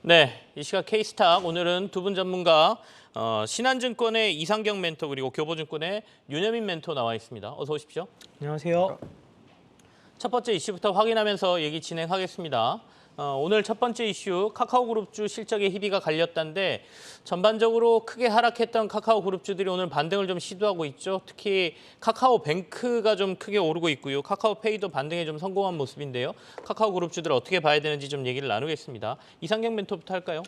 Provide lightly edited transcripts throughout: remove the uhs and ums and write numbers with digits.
네, 이 시각 K스탁 오늘은 두 분 전문가 신한증권의 이상경 멘토 그리고 교보증권의 윤여민 멘토 나와 있습니다. 어서 오십시오. 안녕하세요. 첫 번째 이슈부터 확인하면서 얘기 진행하겠습니다. 오늘 첫 번째 이슈 카카오그룹주 실적의 희비가 갈렸다는데 전반적으로 크게 하락했던 카카오그룹주들이 오늘 반등을 좀 시도하고 있죠. 특히 카카오뱅크가 좀 크게 오르고 있고요. 카카오페이도 반등에 좀 성공한 모습인데요. 카카오그룹주들 어떻게 봐야 되는지 좀 얘기를 나누겠습니다. 이상경 멘토부터 할까요?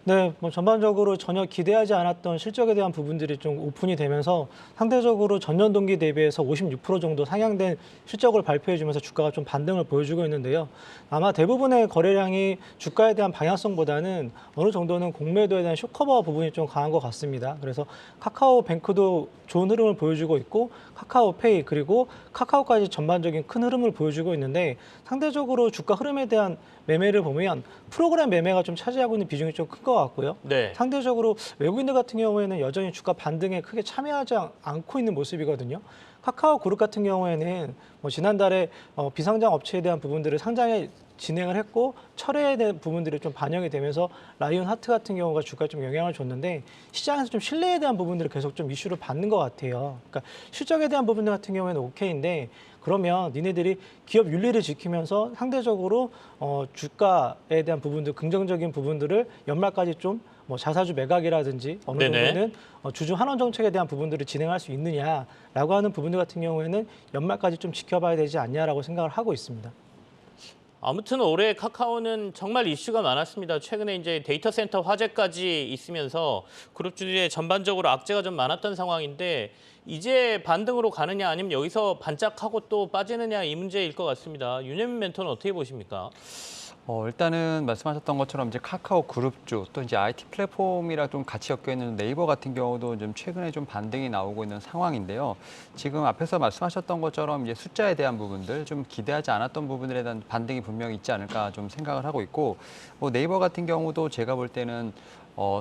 네, 전반적으로 전혀 기대하지 않았던 실적에 대한 부분들이 좀 오픈이 되면서 상대적으로 전년 동기 대비해서 56% 정도 상향된 실적을 발표해주면서 주가가 좀 반등을 보여주고 있는데요. 아마 대부분의 거래량이 주가에 대한 방향성보다는 어느 정도는 공매도에 대한 쇼커버 부분이 좀 강한 것 같습니다. 그래서 카카오뱅크도 좋은 흐름을 보여주고 있고 카카오페이 그리고 카카오까지 전반적인 큰 흐름을 보여주고 있는데 상대적으로 주가 흐름에 대한 매매를 보면 프로그램 매매가 좀 차지하고 있는 비중이 좀 큰 것 같고요. 네. 상대적으로 외국인들 같은 경우에는 여전히 주가 반등에 크게 참여하지 않고 있는 모습이거든요. 카카오 그룹 같은 경우에는 지난달에 비상장 업체에 대한 부분들을 상장에 진행을 했고 철회에 대한 부분들이 좀 반영이 되면서 라이온 하트 같은 경우가 주가에 좀 영향을 줬는데 시장에서 좀 신뢰에 대한 부분들을 계속 좀 이슈를 받는 것 같아요. 그러니까 실적에 대한 부분들 같은 경우에는 오케이인데 그러면 니네들이 기업 윤리를 지키면서 상대적으로 주가에 대한 부분들 긍정적인 부분들을 연말까지 좀 자사주 매각이라든지 어느 네네. 정도는 주주 환원 정책에 대한 부분들을 진행할 수 있느냐라고 하는 부분들 같은 경우에는 연말까지 좀 지켜봐야 되지 않냐라고 생각을 하고 있습니다. 아무튼 올해 카카오는 정말 이슈가 많았습니다. 최근에 이제 데이터 센터 화재까지 있으면서 그룹주들의 전반적으로 악재가 좀 많았던 상황인데 이제 반등으로 가느냐 아니면 여기서 반짝하고 또 빠지느냐 이 문제일 것 같습니다. 윤여민 멘토는 어떻게 보십니까? 일단은 말씀하셨던 것처럼 이제 카카오 그룹주 또 이제 IT 플랫폼이랑 좀 같이 엮여 있는 네이버 같은 경우도 좀 최근에 좀 반등이 나오고 있는 상황인데요. 지금 앞에서 말씀하셨던 것처럼 이제 숫자에 대한 부분들 좀 기대하지 않았던 부분들에 대한 반등이 분명히 있지 않을까 좀 생각을 하고 있고 네이버 같은 경우도 제가 볼 때는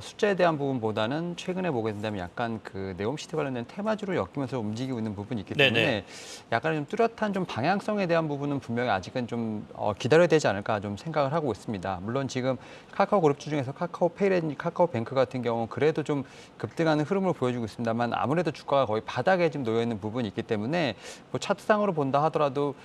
숫자에 대한 부분보다는 최근에 보게 된다면 약간 그 네옴시티 관련된 테마주를 엮이면서 움직이고 있는 부분이 있기 때문에 네네. 약간 좀 뚜렷한 좀 방향성에 대한 부분은 분명히 아직은 좀 기다려야 되지 않을까 좀 생각을 하고 있습니다. 물론 지금 카카오 그룹주 중에서 카카오페이라든지 카카오뱅크 같은 경우는 그래도 좀 급등하는 흐름을 보여주고 있습니다만 아무래도 주가가 거의 바닥에 좀 놓여 있는 부분이 있기 때문에 차트상으로 본다 하더라도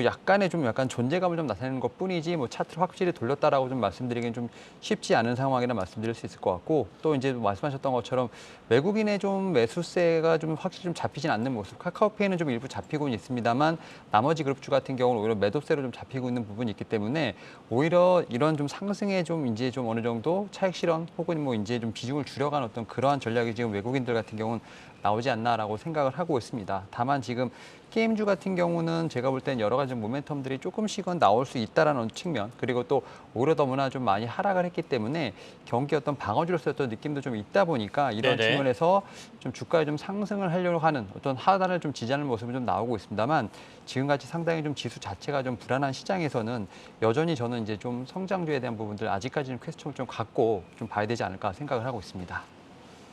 약간의 좀 약간 존재감을 좀 나타내는 것뿐이지 차트를 확실히 돌렸다라고 좀 말씀드리기는 좀 쉽지 않은 상황이라 말씀드릴 수 있을 것 같고 또 이제 말씀하셨던 것처럼 외국인의 좀 매수세가 좀 확실히 좀 잡히진 않는 모습. 카카오페이는 좀 일부 잡히고는 있습니다만 나머지 그룹주 같은 경우는 오히려 매도세로 좀 잡히고 있는 부분이 있기 때문에 오히려 이런 좀 상승에 좀 이제 좀 어느 정도 차익 실현 혹은 이제 좀 비중을 줄여간 어떤 그러한 전략이 지금 외국인들 같은 경우는 나오지 않나라고 생각을 하고 있습니다. 다만 지금 게임주 같은 경우는 제가 볼 땐 여러 가지 모멘텀들이 조금씩은 나올 수 있다라는 측면 그리고 또 오히려 너무나 좀 많이 하락을 했기 때문에 경기 어떤 방어주로서의 어떤 느낌도 좀 있다 보니까 이런 네네. 측면에서 좀 주가에 좀 상승을 하려고 하는 어떤 하단을 좀 지지하는 모습이 좀 나오고 있습니다만 지금같이 상당히 좀 지수 자체가 좀 불안한 시장에서는 여전히 저는 이제 좀 성장주에 대한 부분들 아직까지는 퀘스천을 좀 갖고 좀 봐야 되지 않을까 생각을 하고 있습니다.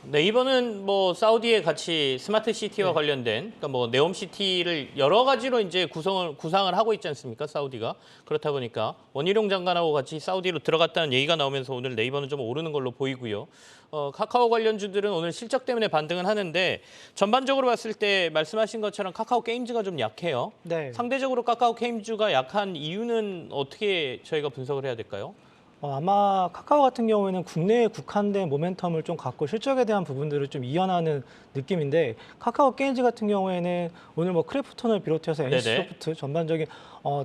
네이버는 사우디에 같이 스마트 시티와 네. 관련된 그러니까 네옴시티를 여러 가지로 이제 구상을 하고 있지 않습니까? 사우디가. 그렇다 보니까 원희룡 장관하고 같이 사우디로 들어갔다는 얘기가 나오면서 오늘 네이버는 좀 오르는 걸로 보이고요. 카카오 관련주들은 오늘 실적 때문에 반등은 하는데 전반적으로 봤을 때 말씀하신 것처럼 카카오 게임즈가 좀 약해요. 네. 상대적으로 카카오 게임즈가 약한 이유는 어떻게 저희가 분석을 해야 될까요? 아마 카카오 같은 경우에는 국내에 국한된 모멘텀을 좀 갖고 실적에 대한 부분들을 좀 이어나는 느낌인데 카카오 게임즈 같은 경우에는 오늘 크래프톤을 비롯해서 네네. NC소프트 전반적인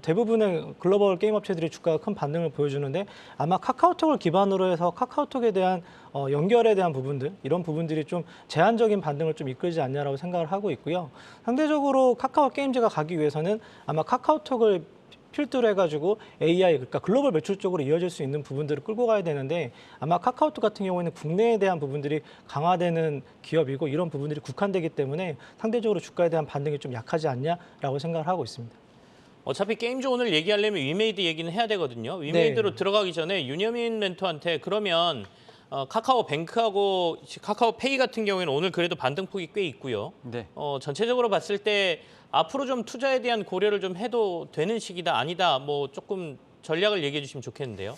대부분의 글로벌 게임 업체들이 주가가 큰 반등을 보여주는데 아마 카카오톡을 기반으로 해서 카카오톡에 대한 연결에 대한 부분들 이런 부분들이 좀 제한적인 반등을 좀 이끌지 않냐라고 생각을 하고 있고요. 상대적으로 카카오 게임즈가 가기 위해서는 아마 카카오톡을 필두로 해가지고 AI, 그러니까 글로벌 매출 쪽으로 이어질 수 있는 부분들을 끌고 가야 되는데 아마 카카오톡 같은 경우에는 국내에 대한 부분들이 강화되는 기업이고 이런 부분들이 국한되기 때문에 상대적으로 주가에 대한 반등이 좀 약하지 않냐라고 생각을 하고 있습니다. 어차피 게임즈 오늘 얘기하려면 위메이드 얘기는 해야 되거든요. 위메이드로 네. 들어가기 전에 윤여민 멘토한테 그러면 카카오뱅크하고 카카오페이 같은 경우에는 오늘 그래도 반등폭이 꽤 있고요. 네. 전체적으로 봤을 때 앞으로 좀 투자에 대한 고려를 좀 해도 되는 시기다 아니다. 조금 전략을 얘기해 주시면 좋겠는데요.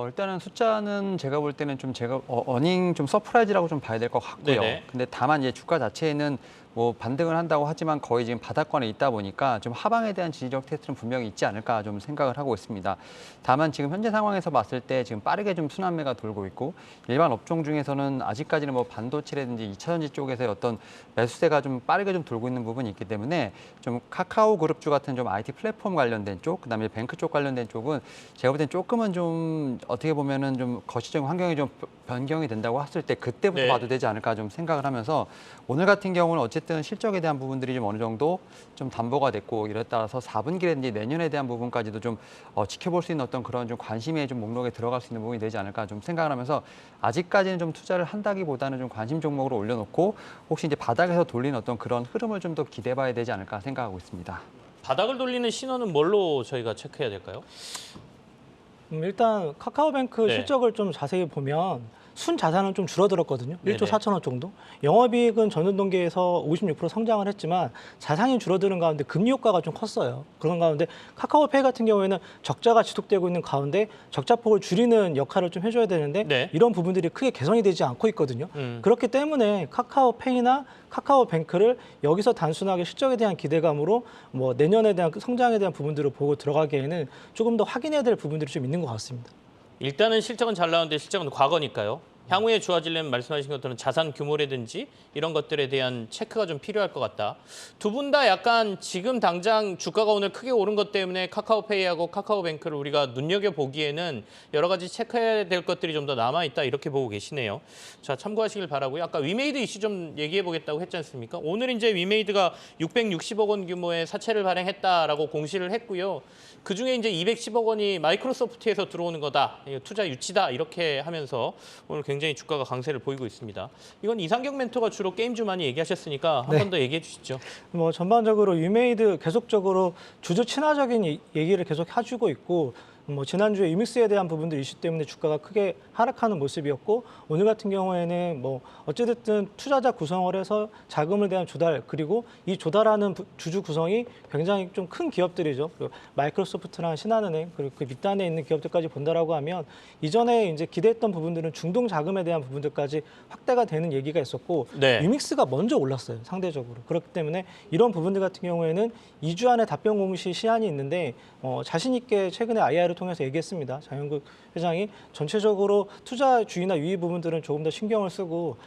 일단은 숫자는 제가 볼 때는 좀 어닝 좀 서프라이즈라고 좀 봐야 될 것 같고요. 네네. 근데 다만 이제 주가 자체는 뭐 반등을 한다고 하지만 거의 지금 바닥권에 있다 보니까 좀 하방에 대한 지지적 테스트는 분명히 있지 않을까 좀 생각을 하고 있습니다. 다만 지금 현재 상황에서 봤을 때 지금 빠르게 좀 순환매가 돌고 있고 일반 업종 중에서는 아직까지는 뭐 반도체라든지 2차전지 쪽에서의 어떤 매수세가 좀 빠르게 좀 돌고 있는 부분이 있기 때문에 좀 카카오 그룹주 같은 좀 IT 플랫폼 관련된 쪽, 그다음에 뱅크 쪽 관련된 쪽은 제가 볼 땐 조금은 좀 어떻게 보면은 좀 거시적 환경이 좀 변경이 된다고 했을 때 그때부터 네. 봐도 되지 않을까 좀 생각을 하면서 오늘 같은 경우는 어쨌든 실적에 대한 부분들이 좀 어느 정도 좀 담보가 됐고 이에 따라서 4분기라든지 내년에 대한 부분까지도 좀 지켜볼 수 있는 어떤 그런 좀 관심의 좀 목록에 들어갈 수 있는 부분이 되지 않을까 좀 생각을 하면서 아직까지는 좀 투자를 한다기보다는 좀 관심 종목으로 올려놓고 혹시 이제 바닥에서 돌리는 어떤 그런 흐름을 좀 더 기대해봐야 되지 않을까 생각하고 있습니다. 바닥을 돌리는 신호는 뭘로 저희가 체크해야 될까요? 일단 카카오뱅크 네. 실적을 좀 자세히 보면 순 자산은 좀 줄어들었거든요. 1조 네네. 4천억 정도. 영업이익은 전년 동기에서 56% 성장을 했지만 자산이 줄어드는 가운데 금리 효과가 좀 컸어요. 그런 가운데 카카오페이 같은 경우에는 적자가 지속되고 있는 가운데 적자폭을 줄이는 역할을 좀 해줘야 되는데 네. 이런 부분들이 크게 개선이 되지 않고 있거든요. 음. 그렇기 때문에 카카오페이나 카카오뱅크를 여기서 단순하게 실적에 대한 기대감으로 뭐 내년에 대한 성장에 대한 부분들을 보고 들어가기에는 조금 더 확인해야 될 부분들이 좀 있는 것 같습니다. 일단은 실적은 잘 나오는데 실적은 과거니까요. 향후에 좋아지려면 말씀하신 것들은 자산 규모라든지 이런 것들에 대한 체크가 좀 필요할 것 같다. 두 분 다 약간 지금 당장 주가가 오늘 크게 오른 것 때문에 카카오페이하고 카카오뱅크를 우리가 눈여겨보기에는 여러 가지 체크해야 될 것들이 좀 더 남아있다 이렇게 보고 계시네요. 자, 참고하시길 바라고요. 아까 위메이드 이슈 좀 얘기해 보겠다고 했지 않습니까? 오늘 이제 위메이드가 660억 원 규모의 사채를 발행했다라고 공시를 했고요. 그중에 이제 210억 원이 마이크로소프트에서 들어오는 거다. 이거 투자 유치다 이렇게 하면서 오늘 굉장히 주가가 강세를 보이고 있습니다. 이건 이상경 멘토가 주로 게임주 많이 얘기하셨으니까 한 네. 번 더 얘기해 주시죠. 뭐 전반적으로 유메이드 계속적으로 주주 친화적인 얘기를 계속 해주고 있고 뭐 지난주에 이믹스에 대한 부분들 이슈 때문에 주가가 크게 하락하는 모습이었고 오늘 같은 경우에는 뭐 어찌됐든 투자자 구성을 해서 자금을 대한 조달 그리고 이 조달하는 주주 구성이 굉장히 좀 큰 기업들이죠. 그리고 마이크로소프트랑 신한은행 그리고 그 밑단에 있는 기업들까지 본다라고 하면 이전에 이제 기대했던 부분들은 중동 자금에 대한 부분들까지 확대가 되는 얘기가 있었고 네. 유믹스가 먼저 올랐어요. 상대적으로. 그렇기 때문에 이런 부분들 같은 경우에는 2주 안에 답변 공시 시한이 있는데 자신 있게 최근에 IR을 통해서 얘기했습니다. 장영국 회장이 전체적으로 투자주의나 유의 부분들은 조금 더 신경을 쓰고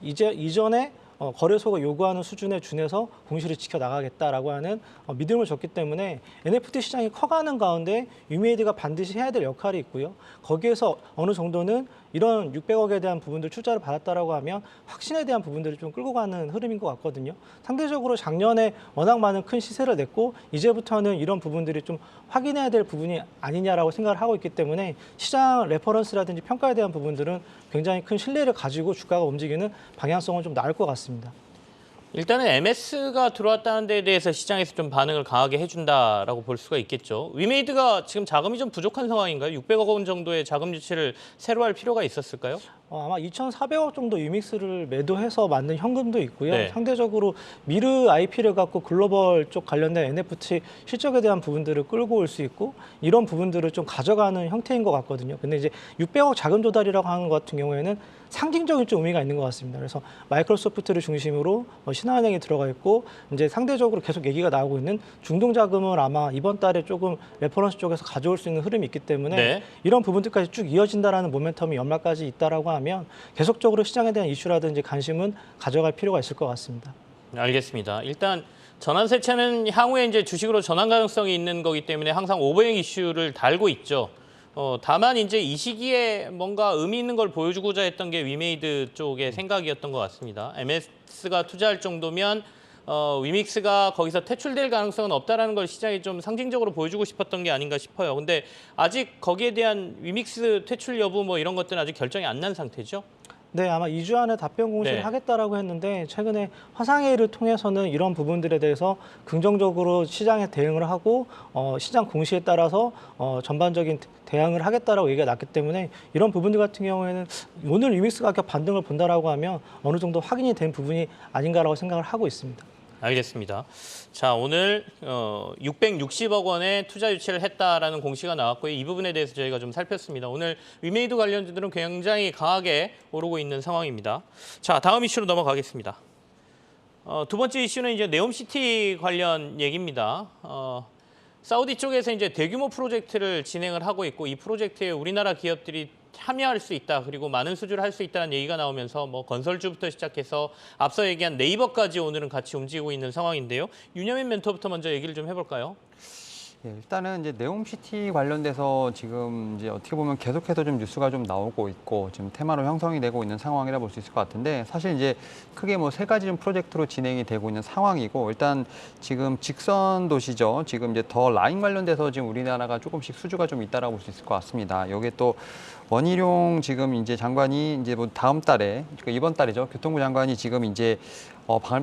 이전에 거래소가 요구하는 수준에 준해서 공시를 지켜나가겠다라고 하는 믿음을 줬기 때문에 NFT 시장이 커가는 가운데 유메이드가 반드시 해야 될 역할이 있고요. 거기에서 어느 정도는 이런 600억에 대한 부분들 투자를 받았다라고 하면 확신에 대한 부분들을 좀 끌고 가는 흐름인 것 같거든요. 상대적으로 작년에 워낙 많은 큰 시세를 냈고 이제부터는 이런 부분들이 좀 확인해야 될 부분이 아니냐라고 생각을 하고 있기 때문에 시장 레퍼런스라든지 평가에 대한 부분들은 굉장히 큰 신뢰를 가지고 주가가 움직이는 방향성은 좀 나을 것 같습니다. 일단은 MS가 들어왔다는 데에 대해서 시장에서 좀 반응을 강하게 해준다라고 볼 수가 있겠죠. 위메이드가 지금 자금이 좀 부족한 상황인가요? 600억 원 정도의 자금 유치를 새로 할 필요가 있었을까요? 아마 2,400억 정도 유믹스를 매도해서 만든 현금도 있고요. 네. 상대적으로 미르 IP를 갖고 글로벌 쪽 관련된 NFT 실적에 대한 부분들을 끌고 올 수 있고 이런 부분들을 좀 가져가는 형태인 것 같거든요. 근데 이제 600억 자금 조달이라고 하는 것 같은 경우에는 상징적인 좀 의미가 있는 것 같습니다. 그래서 마이크로소프트를 중심으로 신한은행이 들어가 있고 이제 상대적으로 계속 얘기가 나오고 있는 중동 자금을 아마 이번 달에 조금 레퍼런스 쪽에서 가져올 수 있는 흐름이 있기 때문에 네. 이런 부분들까지 쭉 이어진다라는 모멘텀이 연말까지 있다라고 하면 계속적으로 시장에 대한 이슈라든지 관심은 가져갈 필요가 있을 것 같습니다. 알겠습니다. 일단 전환세차는 향후에 이제 주식으로 전환 가능성이 있는 거기 때문에 항상 오버행 이슈를 달고 있죠. 다만 이제 이 시기에 뭔가 의미 있는 걸 보여주고자 했던 게 위메이드 쪽의 생각이었던 것 같습니다. MS가 투자할 정도면 위믹스가 거기서 퇴출될 가능성은 없다라는 걸 시장이 좀 상징적으로 보여주고 싶었던 게 아닌가 싶어요. 근데 아직 거기에 대한 위믹스 퇴출 여부 뭐 이런 것들은 아직 결정이 안 난 상태죠. 네, 아마 2주 안에 답변 공시를 네. 하겠다라고 했는데 최근에 화상회의를 통해서는 이런 부분들에 대해서 긍정적으로 시장에 대응을 하고 시장 공시에 따라서 전반적인 대응을 하겠다라고 얘기가 났기 때문에 이런 부분들 같은 경우에는 오늘 유믹스 가격 반등을 본다라고 하면 어느 정도 확인이 된 부분이 아닌가라고 생각을 하고 있습니다. 알겠습니다. 자, 오늘 660억 원의 투자 유치를 했다라는 공시가 나왔고요. 이 부분에 대해서 저희가 좀 살폈습니다. 오늘 위메이드 관련주들은 굉장히 강하게 오르고 있는 상황입니다. 자, 다음 이슈로 넘어가겠습니다. 두 번째 이슈는 이제 네옴시티 관련 얘기입니다. 사우디 쪽에서 이제 대규모 프로젝트를 진행을 하고 있고 이 프로젝트에 우리나라 기업들이 참여할 수 있다. 그리고 많은 수주를 할 수 있다는 얘기가 나오면서 뭐 건설주부터 시작해서 앞서 얘기한 네이버까지 오늘은 같이 움직이고 있는 상황인데요. 윤여민 멘토부터 먼저 얘기를 좀 해볼까요? 예, 일단은 이제 네옴시티 관련돼서 지금 이제 어떻게 보면 계속해서 좀 뉴스가 좀 나오고 있고 지금 테마로 형성이 되고 있는 상황이라 볼 수 있을 것 같은데 사실 이제 크게 뭐 세 가지 좀 프로젝트로 진행이 되고 있는 상황이고 일단 지금 직선 도시죠. 지금 이제 더 라인 관련돼서 지금 우리나라가 조금씩 수주가 좀 있다라고 볼 수 있을 것 같습니다. 여기에 또 원희룡 지금 이제 장관이 이제 뭐 다음 달에 그러니까 이번 달이죠. 교통부 장관이 지금 이제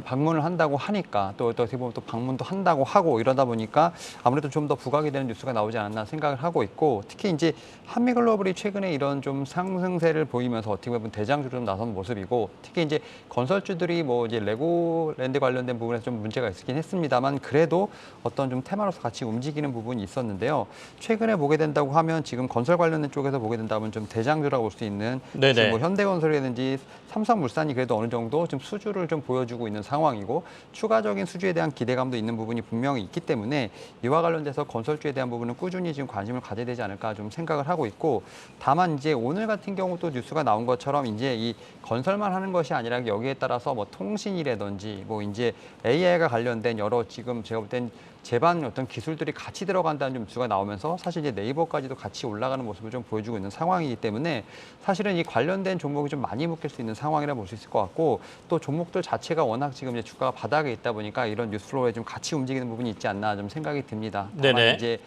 방문을 한다고 하니까 또 어떻게 보면 또 방문도 한다고 하고 이러다 보니까 아무래도 좀 더 부각이 되는 뉴스가 나오지 않았나 생각을 하고 있고 특히 이제 한미글로벌이 최근에 이런 좀 상승세를 보이면서 어떻게 보면 대장주로 좀 나선 모습이고 특히 이제 건설주들이 뭐 이제 레고랜드 관련된 부분에서 좀 문제가 있긴 했습니다만 그래도 어떤 좀 테마로서 같이 움직이는 부분이 있었는데요. 최근에 보게 된다고 하면 지금 건설 관련된 쪽에서 보게 된다면 좀 대장주라고 볼 수 있는 지금 뭐 현대건설이라든지 삼성물산이 그래도 어느 정도 좀 수주를 좀 보여주고 있는 상황이고 추가적인 수주에 대한 기대감도 있는 부분이 분명히 있기 때문에 이와 관련돼서 건설주에 대한 부분은 꾸준히 지금 관심을 가져야 되지 않을까 좀 생각을 하고 있고 다만 이제 오늘 같은 경우 또 뉴스가 나온 것처럼 이제 이 건설만 하는 것이 아니라 여기에 따라서 뭐 통신이라든지 뭐 이제 AI가 관련된 여러 지금 제가 볼 땐 제반 어떤 기술들이 같이 들어간다는 좀 뉴스가 나오면서 사실 이제 네이버까지도 같이 올라가는 모습을 좀 보여주고 있는 상황이기 때문에 사실은 이 관련된 종목이 좀 많이 묶일 수 있는 상황이라 볼 수 있을 것 같고 또 종목들 자체가 워낙 지금 이제 주가가 바닥에 있다 보니까 이런 뉴스플로우에 좀 같이 움직이는 부분이 있지 않나 좀 생각이 듭니다. 다만 이제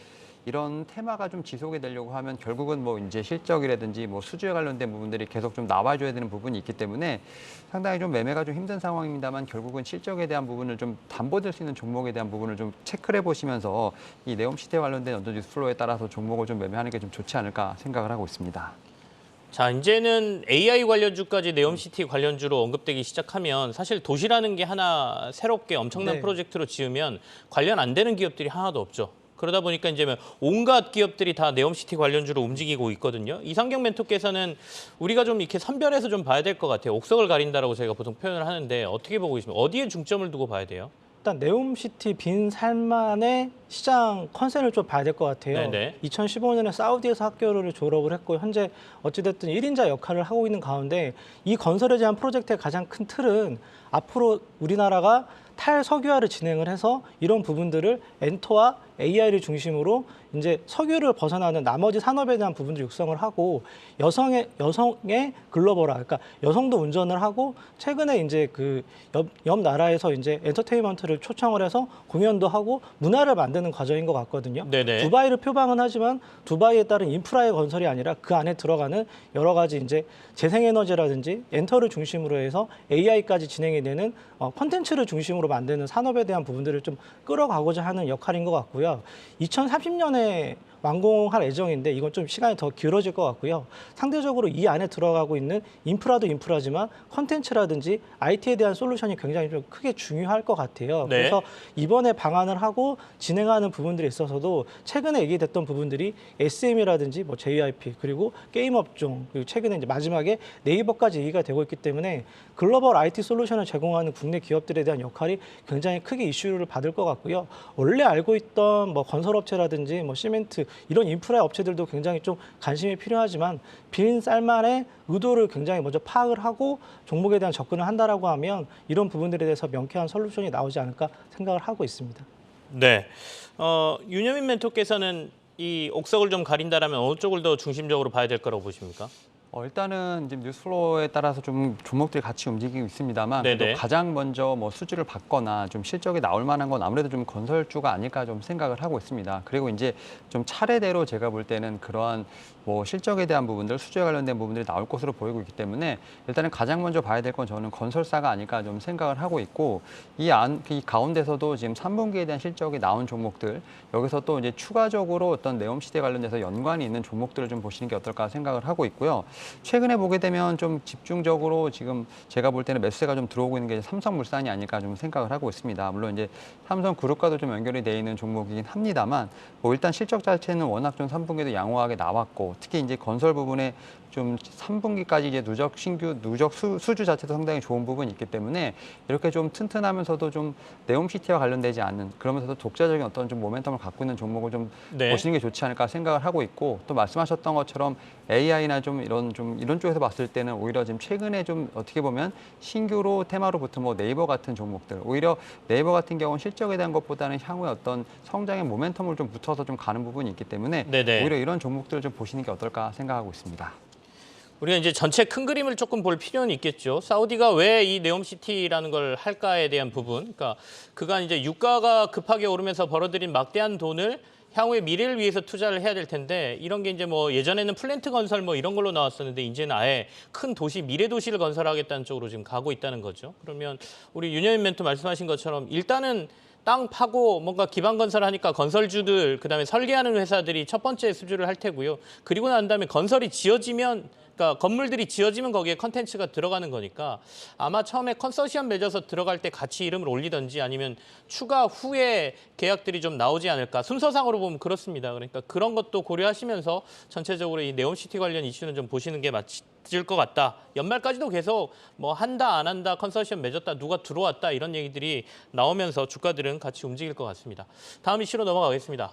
이런 테마가 좀 지속이 되려고 하면 결국은 뭐 이제 실적이라든지 뭐 수주에 관련된 부분들이 계속 좀 나와줘야 되는 부분이 있기 때문에 상당히 좀 매매가 좀 힘든 상황입니다만 결국은 실적에 대한 부분을 좀 담보될 수 있는 종목에 대한 부분을 좀 체크를 해보시면서 이 네옴시티에 관련된 어떤 뉴스플로우에 따라서 종목을 좀 매매하는 게 좀 좋지 않을까 생각을 하고 있습니다. 자, 이제는 AI 관련주까지 네옴시티 관련주로 언급되기 시작하면 사실 도시라는 게 하나 새롭게 엄청난 프로젝트로 지으면 관련 안 되는 기업들이 하나도 없죠. 그러다 보니까 이제 온갖 기업들이 다 네옴시티 관련주로 움직이고 있거든요. 이상경 멘토께서는 우리가 좀 이렇게 선별해서 좀 봐야 될 것 같아요. 옥석을 가린다라고 저희가 보통 표현을 하는데 어떻게 보고 계십니까? 어디에 중점을 두고 봐야 돼요? 일단 네옴시티 빈 살만의 시장 컨셉을 좀 봐야 될 것 같아요. 네네. 2015년에 사우디에서 학교를 졸업을 했고 현재 어찌됐든 1인자 역할을 하고 있는 가운데 이 건설에 대한 프로젝트의 가장 큰 틀은 앞으로 우리나라가 탈석유화를 진행을 해서 이런 부분들을 엔터와 AI를 중심으로 이제 석유를 벗어나는 나머지 산업에 대한 부분들 육성을 하고 여성의 글로벌화, 그러니까 여성도 운전을 하고 최근에 이제 그 옆 나라에서 이제 엔터테인먼트를 초청을 해서 공연도 하고 문화를 만드는 과정인 것 같거든요. 네네. 두바이를 표방은 하지만 두바이에 따른 인프라의 건설이 아니라 그 안에 들어가는 여러 가지 이제 재생에너지라든지 엔터를 중심으로 해서 AI까지 진행이 되는 콘텐츠를 중심으로 만드는 산업에 대한 부분들을 좀 끌어가고자 하는 역할인 것 같고요. 2030년에 완공할 예정인데 이건 좀 시간이 더 길어질 것 같고요. 상대적으로 이 안에 들어가고 있는 인프라도 인프라지만 컨텐츠라든지 IT에 대한 솔루션이 굉장히 좀 크게 중요할 것 같아요. 네. 그래서 이번에 방안을 하고 진행하는 부분들에 있어서도 최근에 얘기됐던 부분들이 SM이라든지 뭐 JYP 그리고 게임 업종 그리고 최근에 이제 마지막에 네이버까지 얘기가 되고 있기 때문에 글로벌 IT 솔루션을 제공하는 국내 기업들에 대한 역할이 굉장히 크게 이슈를 받을 것 같고요. 원래 알고 있던 뭐 건설업체라든지 뭐 시멘트 이런 인프라 업체들도 굉장히 좀 관심이 필요하지만 빈 쌀만의 의도를 굉장히 먼저 파악을 하고 종목에 대한 접근을 한다라고 하면 이런 부분들에 대해서 명쾌한 솔루션이 나오지 않을까 생각을 하고 있습니다. 네. 윤여민 멘토께서는 이 옥석을 좀 가린다라면 어느 쪽을 더 중심적으로 봐야 될 거라고 보십니까? 일단은 지금 뉴스플로우에 따라서 좀 종목들이 같이 움직이고 있습니다만 네네. 그래도 가장 먼저 뭐 수주를 받거나 좀 실적이 나올 만한 건 아무래도 좀 건설주가 아닐까 좀 생각을 하고 있습니다. 그리고 이제 좀 차례대로 제가 볼 때는 그러한 뭐 실적에 대한 부분들, 수주에 관련된 부분들이 나올 것으로 보이고 있기 때문에 일단은 가장 먼저 봐야 될 건 저는 건설사가 아닐까 좀 생각을 하고 있고 이 가운데서도 지금 3분기에 대한 실적이 나온 종목들 여기서 또 이제 추가적으로 어떤 네옴시대 관련돼서 연관이 있는 종목들을 좀 보시는 게 어떨까 생각을 하고 있고요. 최근에 보게 되면 좀 집중적으로 지금 제가 볼 때는 매수세가 좀 들어오고 있는 게 삼성물산이 아닐까 좀 생각을 하고 있습니다. 물론 이제 삼성그룹과도 좀 연결이 돼 있는 종목이긴 합니다만 뭐 일단 실적 자체는 워낙 좀 3분기도 양호하게 나왔고 특히 이제 건설 부분에 좀 3분기까지 이제 누적 수주 자체도 상당히 좋은 부분이 있기 때문에 이렇게 좀 튼튼하면서도 좀 네옴시티와 관련되지 않는 그러면서도 독자적인 어떤 좀 모멘텀을 갖고 있는 종목을 좀 네. 보시는 게 좋지 않을까 생각을 하고 있고 또 말씀하셨던 것처럼 AI나 좀 이런 쪽에서 봤을 때는 오히려 지금 최근에 좀 어떻게 보면 신규로 테마로 붙은 뭐 네이버 같은 종목들 오히려 네이버 같은 경우는 실적에 대한 것보다는 향후에 어떤 성장의 모멘텀을 좀 붙어서 좀 가는 부분이 있기 때문에 네네. 오히려 이런 종목들을 좀 보시는 게 어떨까 생각하고 있습니다. 우리가 이제 전체 큰 그림을 조금 볼 필요는 있겠죠. 사우디가 왜 이 네옴시티라는 걸 할까에 대한 부분. 그러니까 그간 이제 유가가 급하게 오르면서 벌어들인 막대한 돈을 향후의 미래를 위해서 투자를 해야 될 텐데 이런 게 이제 뭐 예전에는 플랜트 건설 뭐 이런 걸로 나왔었는데 이제는 아예 큰 도시 미래 도시를 건설하겠다는 쪽으로 지금 가고 있다는 거죠. 그러면 우리 윤여인 멘토 말씀하신 것처럼 일단은 땅 파고 뭔가 기반 건설하니까 건설주들 그다음에 설계하는 회사들이 첫 번째 수주를 할 테고요. 그리고 난 다음에 건설이 지어지면 그러니까 건물들이 지어지면 거기에 컨텐츠가 들어가는 거니까 아마 처음에 컨소시엄 맺어서 들어갈 때 같이 이름을 올리든지 아니면 추가 후에 계약들이 좀 나오지 않을까. 순서상으로 보면 그렇습니다. 그러니까 그런 것도 고려하시면서 전체적으로 이 네옴시티 관련 이슈는 좀 보시는 게 맞을 것 같다. 연말까지도 계속 뭐 한다 안 한다 컨소시엄 맺었다 누가 들어왔다 이런 얘기들이 나오면서 주가들은 같이 움직일 것 같습니다. 다음 이슈로 넘어가겠습니다.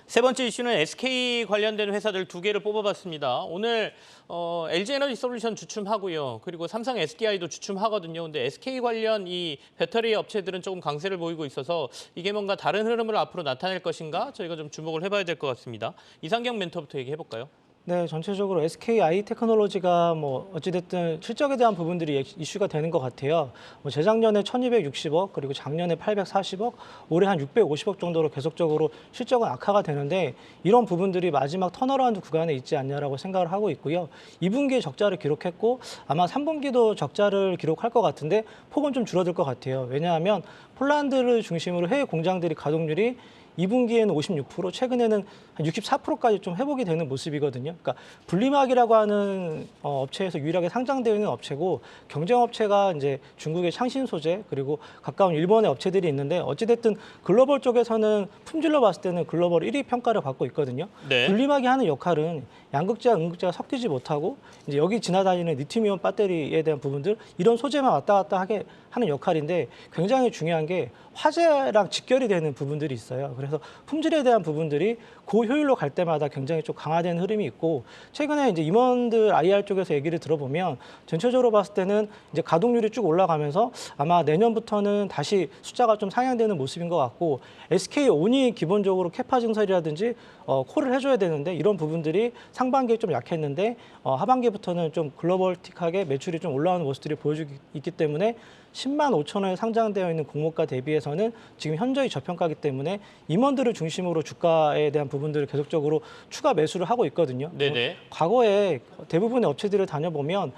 세 번째 이슈는 SK 관련된 회사들 두 개를 뽑아봤습니다. 오늘 LG에너지솔루션 주춤하고요. 그리고 삼성 SDI도 주춤하거든요. 근데 SK 관련 이 배터리 업체들은 조금 강세를 보이고 있어서 이게 뭔가 다른 흐름을 앞으로 나타낼 것인가 저희가 좀 주목을 해봐야 될 것 같습니다. 이상경 멘토부터 얘기해볼까요? 네, 전체적으로 SK 아이테크놀로지가 뭐 어찌됐든 실적에 대한 부분들이 이슈가 되는 것 같아요. 뭐 재작년에 1,260억, 그리고 작년에 840억, 올해 한 650억 정도로 계속적으로 실적은 악화가 되는데 이런 부분들이 마지막 턴어라운드 구간에 있지 않냐라고 생각을 하고 있고요. 2분기에 적자를 기록했고 아마 3분기도 적자를 기록할 것 같은데 폭은 좀 줄어들 것 같아요. 왜냐하면 폴란드를 중심으로 해외 공장들이 가동률이 2분기에는 56%, 최근에는 한 64%까지 좀 회복이 되는 모습이거든요. 그러니까 분리막이라고 하는 업체에서 유일하게 상장되어 있는 업체고 경쟁 업체가 이제 중국의 창신 소재 그리고 가까운 일본의 업체들이 있는데 어찌됐든 글로벌 쪽에서는 품질로 봤을 때는 글로벌 1위 평가를 받고 있거든요. 네. 분리막이 하는 역할은 양극재와 음극재가 섞이지 못하고 이제 여기 지나다니는 리튬이온 배터리에 대한 부분들 이런 소재만 왔다 갔다 하게 하는 역할인데 굉장히 중요한 게 화재랑 직결이 되는 부분들이 있어요. 그래서 품질에 대한 부분들이 고효율로 갈 때마다 굉장히 좀 강화되는 흐름이 있고 최근에 이제 임원들 IR 쪽에서 얘기를 들어보면 전체적으로 봤을 때는 이제 가동률이 쭉 올라가면서 아마 내년부터는 다시 숫자가 좀 상향되는 모습인 것 같고 SK온이 기본적으로 캐파 증설이라든지 콜을 해줘야 되는데 이런 부분들이 상반기에 좀 약했는데 하반기부터는 좀 글로벌틱하게 매출이 좀 올라오는 모습들이 보여주고 있기 때문에 10만 5천 원에 상장되어 있는 공모가 대비해서는 지금 현저히 저평가이기 때문에 임원들을 중심으로 주가에 대한 부분들을 계속적으로 추가 매수를 하고 있거든요. 네네. 과거에 대부분의 업체들을 다녀보면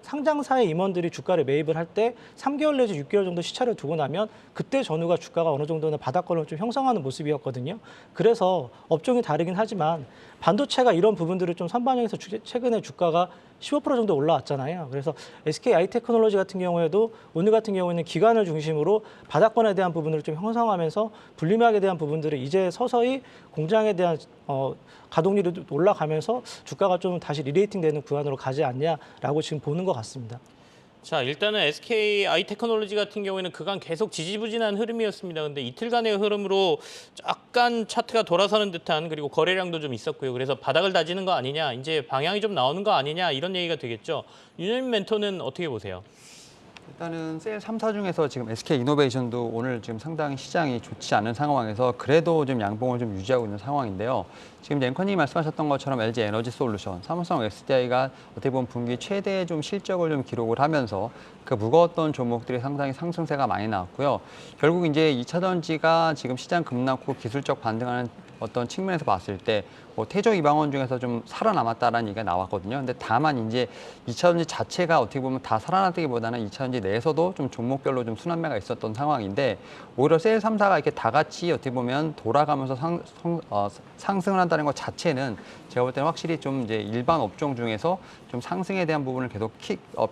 상장사의 임원들이 주가를 매입을 할 때 3개월 내지 6개월 정도 시차를 두고 나면 그때 전후가 주가가 어느 정도는 바닥권을 좀 형성하는 모습이었거든요. 그래서 업종이 다르긴 하지만 반도체가 이런 부분들을 좀 선반영해서 최근에 주가가 15% 정도 올라왔잖아요. 그래서 SK 아이테크놀로지 같은 경우에도 오늘 같은 경우에는 기관을 중심으로 바닥권에 대한 부분을 좀 형성하면서 분리막에 대한 부분들을 이제 서서히 공장에 대한 가동률이 올라가면서 주가가 좀 다시 리레이팅되는 구간으로 가지 않냐라고 지금 보는 것 같습니다. 자, 일단은 SK 아이테크놀로지 같은 경우에는 그간 계속 지지부진한 흐름이었습니다. 근데 이틀간의 흐름으로 약간 차트가 돌아서는 듯한 그리고 거래량도 좀 있었고요. 그래서 바닥을 다지는 거 아니냐, 이제 방향이 좀 나오는 거 아니냐 이런 얘기가 되겠죠. 윤여민 멘토는 어떻게 보세요? 일단은 세일 3사 중에서 지금 SK 이노베이션도 오늘 지금 상당히 시장이 좋지 않은 상황에서 그래도 좀 양봉을 좀 유지하고 있는 상황인데요. 지금 앵커님이 말씀하셨던 것처럼 LG 에너지 솔루션, 삼성 SDI가 어떻게 보면 분기 최대 좀 실적을 좀 기록을 하면서 그 무거웠던 종목들이 상당히 상승세가 많이 나왔고요. 결국 이제 2차 전지가 지금 시장 급락후 기술적 반등하는 어떤 측면에서 봤을 때 뭐 태조 이방원 중에서 좀 살아남았다라는 얘기가 나왔거든요. 근데 다만 이제 2차 전지 자체가 어떻게 보면 다 살아났다기보다는 2차 전지 내에서도 좀 종목별로 좀 순환매가 있었던 상황인데 오히려 셀 3사가 이렇게 다 같이 어떻게 보면 돌아가면서 상승을 한다는 것 자체는 제가 볼 때는 확실히 좀 이제 일반 업종 중에서 좀 상승에 대한 부분을 계속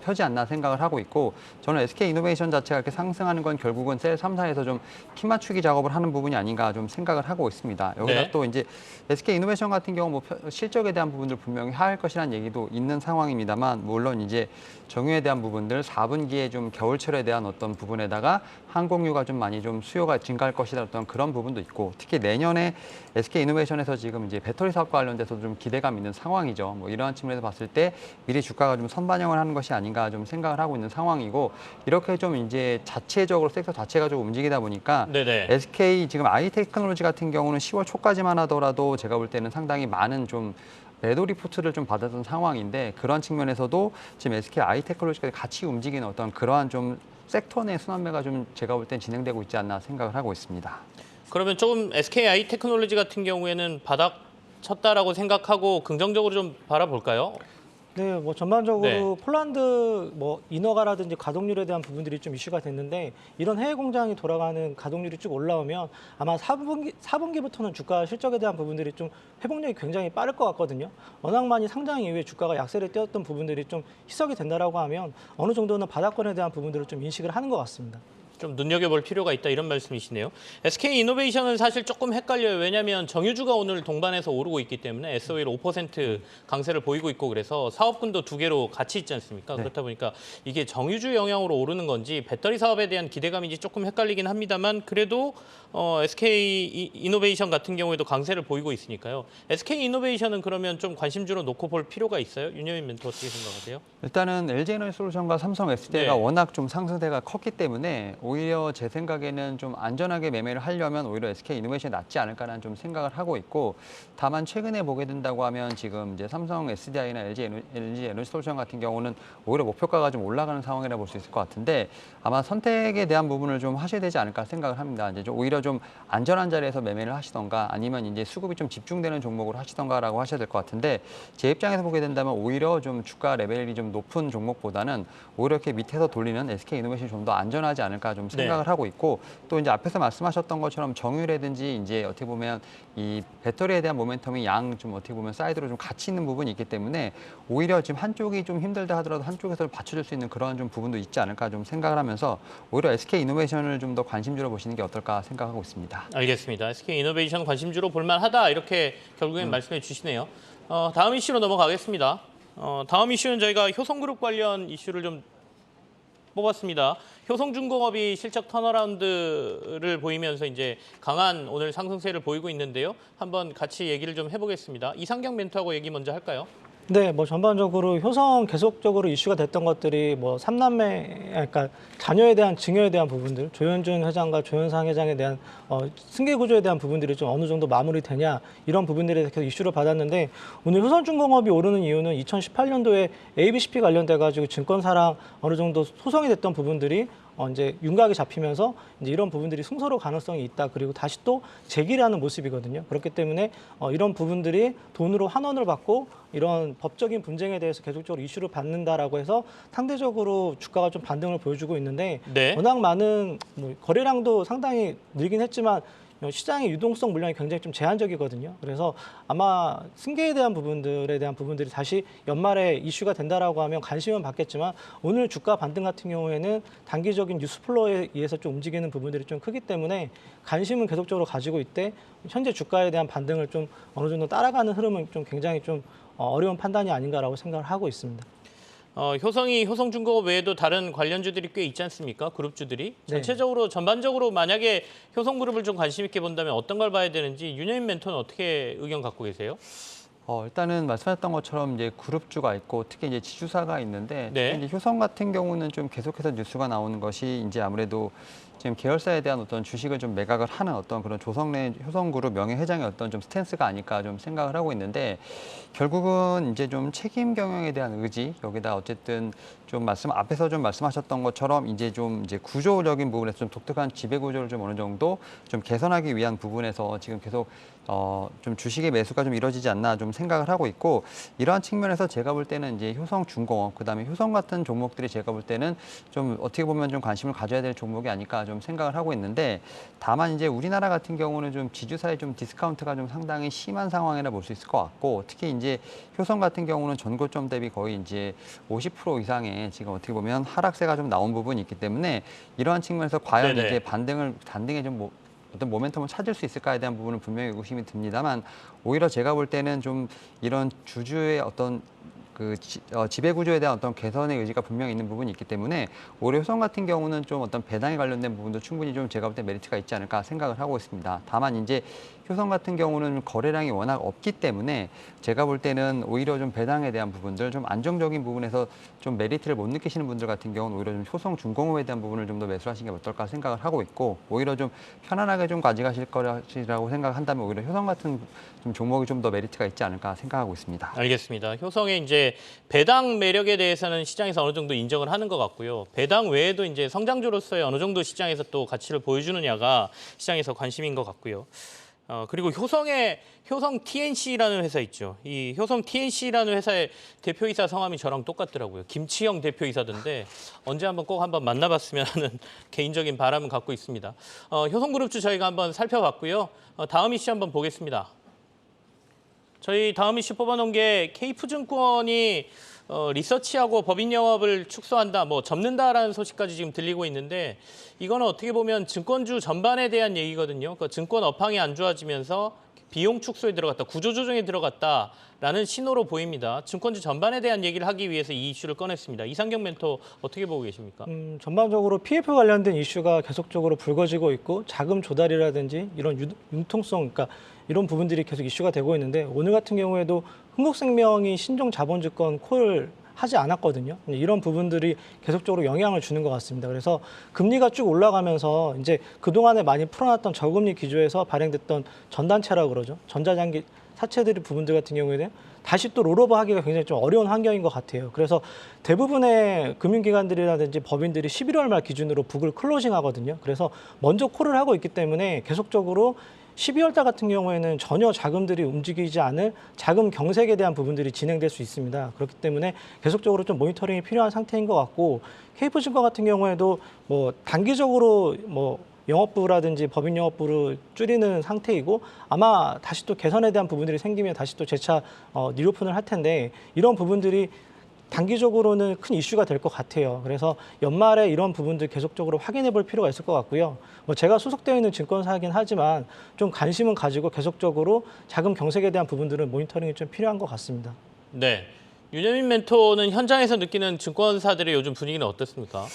펴지 않나 생각을 하고 있고 저는 SK 이노베이션 자체가 이렇게 상승하는 건 결국은 셀 3사에서 좀 키 맞추기 작업을 하는 부분이 아닌가 좀 생각을 하고 있습니다. 여기다 네. 또 이제 SK 이노베이션 같은 경우 뭐 실적에 대한 부분들 분명히 하할 것이라는 얘기도 있는 상황입니다만 물론 이제 정유에 대한 부분들 4분기에 좀 겨울철에 대한 어떤 부분에다가 항공유가 좀 많이 좀 수요가 증가할 것이다 어떤 그런 부분도 있고 특히 내년에 SK 이노베이션에서 지금 이제 배터리 사업과 관련돼서 좀 기대감 있는 상황이죠. 뭐 이러한 측면에서 봤을 때 미리 주가가 좀 선반영을 하는 것이 아닌가 좀 생각을 하고 있는 상황이고 이렇게 좀 이제 자체적으로 섹터 자체가 좀 움직이다 보니까 네네. SK 지금 아이테크놀로지 같은 경우는 10월 초까지만 하더라도 제가 볼 때는 상당히 많은 좀 매도 리포트를 좀 받았던 상황인데 그런 측면에서도 지금 SK 아이테크놀로지까지 같이 움직이는 어떤 그러한 좀 섹터 내 순환매가 좀 제가 볼 땐 진행되고 있지 않나 생각을 하고 있습니다. 그러면 조금 SKI 테크놀로지 같은 경우에는 바닥 쳤다라고 생각하고 긍정적으로 좀 바라볼까요? 네, 뭐 전반적으로 네. 폴란드 뭐 인허가라든지 가동률에 대한 부분들이 좀 이슈가 됐는데 이런 해외 공장이 돌아가는 가동률이 쭉 올라오면 아마 4분기부터는 주가 실적에 대한 부분들이 좀 회복력이 굉장히 빠를 것 같거든요. 워낙 많이 상장 이후에 주가가 약세를 띄었던 부분들이 좀 희석이 된다라고 하면 어느 정도는 바닥권에 대한 부분들을 좀 인식을 하는 것 같습니다. 좀 눈여겨볼 필요가 있다 이런 말씀이시네요. SK 이노베이션은 사실 조금 헷갈려요. 왜냐하면 정유주가 오늘 동반해서 오르고 있기 때문에 SO일 5% 강세를 보이고 있고 그래서 사업군도 두 개로 같이 있지 않습니까? 네. 그렇다 보니까 이게 정유주 영향으로 오르는 건지 배터리 사업에 대한 기대감인지 조금 헷갈리긴 합니다만 그래도 SK 이노베이션 같은 경우에도 강세를 보이고 있으니까요. SK 이노베이션은 그러면 좀 관심주로 놓고 볼 필요가 있어요? 윤여민 멘토 어떻게 생각하세요? 일단은 LG에너지솔루션과 삼성 SDI가 네. 워낙 좀 상승세가 컸기 때문에 오히려 제 생각에는 좀 안전하게 매매를 하려면 오히려 SK 이노베이션이 낫지 않을까라는 좀 생각을 하고 있고 다만 최근에 보게 된다고 하면 지금 이제 삼성 SDI나 LG 에너지솔루션 같은 경우는 오히려 목표가가 좀 올라가는 상황이라 볼 수 있을 것 같은데 아마 선택에 대한 부분을 좀 하셔야 되지 않을까 생각을 합니다. 이제 오히려 좀 안전한 자리에서 매매를 하시던가 아니면 이제 수급이 좀 집중되는 종목으로 하시던가라고 하셔야 될 것 같은데 제 입장에서 보게 된다면 오히려 좀 주가 레벨이 좀 높은 종목보다는 오히려 이렇게 밑에서 돌리는 SK 이노베이션이 좀 더 안전하지 않을까 좀 생각을 하고 있고 또 이제 앞에서 말씀하셨던 것처럼 정유라든지 이제 어떻게 보면 이 배터리에 대한 모멘텀이 양 좀 어떻게 보면 사이드로 좀 같이 있는 부분이 있기 때문에 오히려 지금 한쪽이 좀 힘들다 하더라도 한쪽에서 받쳐줄 수 있는 그런 좀 부분도 있지 않을까 좀 생각을 하면서 오히려 SK 이노베이션을 좀 더 관심주로 보시는 게 어떨까 생각하고 있습니다. 알겠습니다. SK 이노베이션 관심주로 볼만하다 이렇게 결국엔 말씀해 주시네요. 다음 이슈로 넘어가겠습니다. 다음 이슈는 저희가 효성그룹 관련 이슈를 좀 뽑았습니다. 효성중공업이 실적 턴어라운드를 보이면서 이제 강한 오늘 상승세를 보이고 있는데요. 한번 같이 얘기를 좀 해보겠습니다. 이상경 멘토하고 얘기 먼저 할까요? 네, 뭐 전반적으로 효성 계속적으로 이슈가 됐던 것들이 뭐 삼남매, 그러니까 자녀에 대한 증여에 대한 부분들, 조현준 회장과 조현상 회장에 대한 승계 구조에 대한 부분들이 좀 어느 정도 마무리되냐 이런 부분들에 대해서 이슈를 받았는데 오늘 효성중공업이 오르는 이유는 2018년도에 ABCP 관련돼 가지고 증권사랑 어느 정도 소송이 됐던 부분들이 이제 윤곽이 잡히면서 이제 이런 부분들이 승소로 가능성이 있다. 그리고 다시 또 재기를 하는 모습이거든요. 그렇기 때문에 이런 부분들이 돈으로 환원을 받고 이런 법적인 분쟁에 대해서 계속적으로 이슈를 받는다라고 해서 상대적으로 주가가 좀 반등을 보여주고 있는데 네. 워낙 많은 뭐 거래량도 상당히 늘긴 했지만 시장의 유동성 물량이 굉장히 좀 제한적이거든요. 그래서 아마 승계에 대한 부분들이 다시 연말에 이슈가 된다라고 하면 관심은 받겠지만 오늘 주가 반등 같은 경우에는 단기적인 뉴스플로어에 의해서 좀 움직이는 부분들이 좀 크기 때문에 관심은 계속적으로 가지고 있대 현재 주가에 대한 반등을 좀 어느 정도 따라가는 흐름은 좀 굉장히 좀 어려운 판단이 아닌가라고 생각을 하고 있습니다. 효성이 효성중공업 외에도 다른 관련주들이 꽤 있지 않습니까? 그룹주들이. 전체적으로 전반적으로 만약에 효성그룹을 좀 관심 있게 본다면 어떤 걸 봐야 되는지 윤여인 멘토는 어떻게 의견 갖고 계세요? 일단은 말씀하셨던 것처럼 이제 그룹주가 있고 특히 이제 지주사가 있는데 네. 특히 이제 효성 같은 경우는 좀 계속해서 뉴스가 나오는 것이 이제 아무래도 지금 계열사에 대한 어떤 주식을 좀 매각을 하는 어떤 그런 조성래 효성그룹 명예회장의 어떤 좀 스탠스가 아닐까 좀 생각을 하고 있는데 결국은 이제 좀 책임 경영에 대한 의지 여기다 어쨌든 좀 앞에서 좀 말씀하셨던 것처럼 이제 좀 이제 구조적인 부분에서 좀 독특한 지배 구조를 좀 어느 정도 좀 개선하기 위한 부분에서 지금 계속 좀 주식의 매수가 좀 이루어지지 않나 좀 생각을 하고 있고 이러한 측면에서 제가 볼 때는 이제 효성중공업 그다음에 효성 같은 종목들이 제가 볼 때는 좀 어떻게 보면 좀 관심을 가져야 될 종목이 아닐까 좀 생각을 하고 있는데 다만 이제 우리나라 같은 경우는 좀 지주사의 좀 디스카운트가 좀 상당히 심한 상황이라 볼 수 있을 것 같고 특히 이제 효성 같은 경우는 전고점 대비 거의 이제 50% 이상의 지금 어떻게 보면 하락세가 좀 나온 부분이 있기 때문에 이러한 측면에서 과연 네네. 이제 반등에 좀 어떤 모멘텀을 찾을 수 있을까에 대한 부분은 분명히 의구심이 듭니다만 오히려 제가 볼 때는 좀 이런 주주의 어떤 지배 구조에 대한 어떤 개선의 의지가 분명히 있는 부분이 있기 때문에 올해 효성 같은 경우는 좀 어떤 배당에 관련된 부분도 충분히 좀 제가 볼 때 메리트가 있지 않을까 생각을 하고 있습니다. 다만 이제 효성 같은 경우는 거래량이 워낙 없기 때문에 제가 볼 때는 오히려 좀 배당에 대한 부분들 좀 안정적인 부분에서 좀 메리트를 못 느끼시는 분들 같은 경우는 오히려 좀 효성 중공업에 대한 부분을 좀 더 매수하시는 게 어떨까 생각을 하고 있고 오히려 좀 편안하게 좀 가져가실 거라고 생각한다면 오히려 효성 같은 좀 종목이 좀 더 메리트가 있지 않을까 생각하고 있습니다. 알겠습니다. 효성의 이제 배당 매력에 대해서는 시장에서 어느 정도 인정을 하는 것 같고요. 배당 외에도 이제 성장주로서의 어느 정도 시장에서 또 가치를 보여주느냐가 시장에서 관심인 것 같고요. 그리고 효성 TNC라는 회사 있죠. 이 효성 TNC라는 회사의 대표이사 성함이 저랑 똑같더라고요. 김치영 대표이사던데 언제 한번 만나봤으면 하는 개인적인 바람은 갖고 있습니다. 효성그룹주 저희가 한번 살펴봤고요. 다음 이슈 한번 보겠습니다. 저희 다음 이슈 뽑아놓은 게 K프증권이 리서치하고 법인 영업을 축소한다, 접는다라는 소식까지 지금 들리고 있는데 이거는 어떻게 보면 증권주 전반에 대한 얘기거든요. 그 증권 업황이 안 좋아지면서 비용 축소에 들어갔다, 구조조정에 들어갔다라는 신호로 보입니다. 증권주 전반에 대한 얘기를 하기 위해서 이 이슈를 꺼냈습니다. 이상경 멘토 어떻게 보고 계십니까? 전반적으로 PF 관련된 이슈가 계속적으로 불거지고 있고 자금 조달이라든지 이런 융통성, 그러니까 이런 부분들이 계속 이슈가 되고 있는데 오늘 같은 경우에도 흥국생명이 신종자본주권 콜을 하지 않았거든요. 이런 부분들이 계속적으로 영향을 주는 것 같습니다. 그래서 금리가 쭉 올라가면서 이제 그동안에 많이 풀어놨던 저금리 기조에서 발행됐던 전단체라고 그러죠. 전자장기 사채들 부분들 같은 경우에는 다시 또 롤오버 하기가 굉장히 좀 어려운 환경인 것 같아요. 그래서 대부분의 금융기관들이라든지 법인들이 11월 말 기준으로 북을 클로징 하거든요. 그래서 먼저 콜을 하고 있기 때문에 계속적으로 12월 달 같은 경우에는 전혀 자금들이 움직이지 않을 자금 경색에 대한 부분들이 진행될 수 있습니다. 그렇기 때문에 계속적으로 좀 모니터링이 필요한 상태인 것 같고 K프증권 같은 경우에도 단기적으로 영업부라든지 법인 영업부를 줄이는 상태이고 아마 다시 또 개선에 대한 부분들이 생기면 다시 또 재차 리오픈을 할 텐데 이런 부분들이 단기적으로는 큰 이슈가 될 것 같아요. 그래서 연말에 이런 부분들 계속적으로 확인해 볼 필요가 있을 것 같고요. 제가 소속되어 있는 증권사이긴 하지만 좀 관심은 가지고 계속적으로 자금 경색에 대한 부분들은 모니터링이 좀 필요한 것 같습니다. 네, 윤여민 멘토는 현장에서 느끼는 증권사들의 요즘 분위기는 어떻습니까?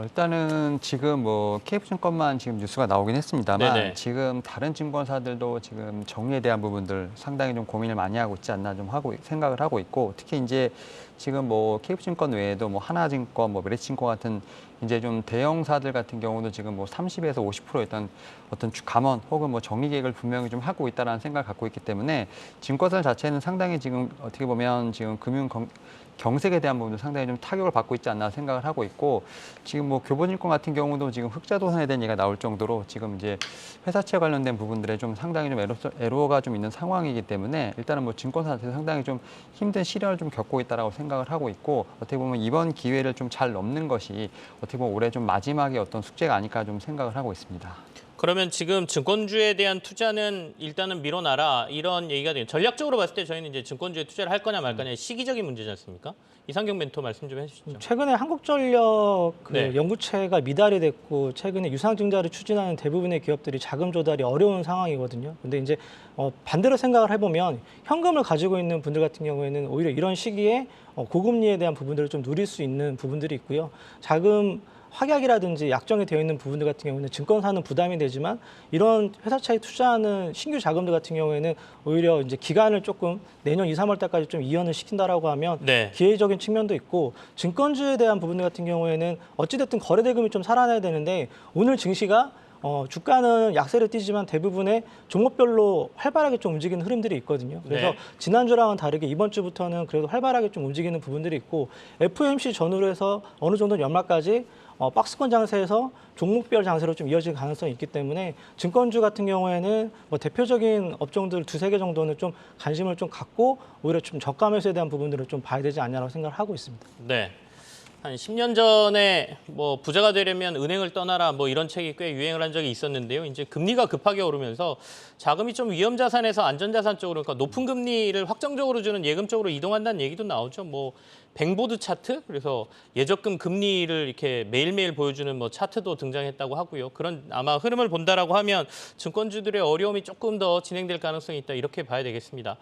일단은 지금 KF증권만 지금 뉴스가 나오긴 했습니다만 네네. 지금 다른 증권사들도 지금 정리에 대한 부분들 상당히 좀 고민을 많이 하고 있지 않나 좀 생각을 하고 있고 특히 이제 지금 KF증권 외에도 하나증권, 메리츠증권 같은 이제 좀 대형사들 같은 경우도 지금 30에서 50% 일단 어떤 감원 혹은 정리 계획을 분명히 좀 하고 있다라는 생각을 갖고 있기 때문에 증권사 자체는 상당히 지금 어떻게 보면 지금 경색에 대한 부분도 상당히 좀 타격을 받고 있지 않나 생각을 하고 있고 지금 교보증권 같은 경우도 지금 흑자도산에 대한 얘기가 나올 정도로 지금 이제 회사채 관련된 부분들에 좀 상당히 좀 애로가 좀 있는 상황이기 때문에 일단은 증권사 자체도 상당히 좀 힘든 시련을 좀 겪고 있다라고 생각을 하고 있고 어떻게 보면 이번 기회를 좀 잘 넘는 것이 어떻게 보면 올해 좀 마지막의 어떤 숙제가 아닐까 좀 생각을 하고 있습니다. 그러면 지금 증권주에 대한 투자는 일단은 밀어놔라 이런 얘기가 돼요. 전략적으로 봤을 때 저희는 이제 증권주에 투자를 할 거냐 말 거냐 시기적인 문제지 않습니까? 이상경 멘토 말씀 좀 해주시죠. 최근에 한국전력 네. 연구체가 미달이 됐고 최근에 유상증자를 추진하는 대부분의 기업들이 자금 조달이 어려운 상황이거든요. 근데 이제 반대로 생각을 해보면 현금을 가지고 있는 분들 같은 경우에는 오히려 이런 시기에 고금리에 대한 부분들을 좀 누릴 수 있는 부분들이 있고요. 자금 확약이라든지 약정이 되어 있는 부분들 같은 경우는 증권사는 부담이 되지만 이런 회사차에 투자하는 신규 자금들 같은 경우에는 오히려 이제 기간을 조금 내년 2, 3월 달까지 좀 이연을 시킨다라고 하면 네. 기회적인 측면도 있고 증권주에 대한 부분들 같은 경우에는 어찌됐든 거래 대금이 좀 살아나야 되는데 오늘 증시가 주가는 약세를 띠지만 대부분의 종목별로 활발하게 좀 움직이는 흐름들이 있거든요. 그래서 네. 지난주랑은 다르게 이번 주부터는 그래도 활발하게 좀 움직이는 부분들이 있고 FOMC 전후로 해서 어느 정도 연말까지 박스권 장세에서 종목별 장세로 좀 이어질 가능성이 있기 때문에 증권주 같은 경우에는 뭐 대표적인 업종들 두세 개 정도는 좀 관심을 좀 갖고 오히려 좀 저가 매수에 대한 부분들을 좀 봐야 되지 않냐라고 생각을 하고 있습니다. 네. 한 10년 전에 뭐 부자가 되려면 은행을 떠나라 뭐 이런 책이 꽤 유행을 한 적이 있었는데요. 이제 금리가 급하게 오르면서 자금이 좀 위험 자산에서 안전 자산 쪽으로 그러니까 높은 금리를 확정적으로 주는 예금 쪽으로 이동한다는 얘기도 나오죠. 뭐 뱅보드 차트 그래서 예적금 금리를 이렇게 매일매일 보여주는 뭐 차트도 등장했다고 하고요. 그런 아마 흐름을 본다라고 하면 증권주들의 어려움이 조금 더 진행될 가능성이 있다 이렇게 봐야 되겠습니다.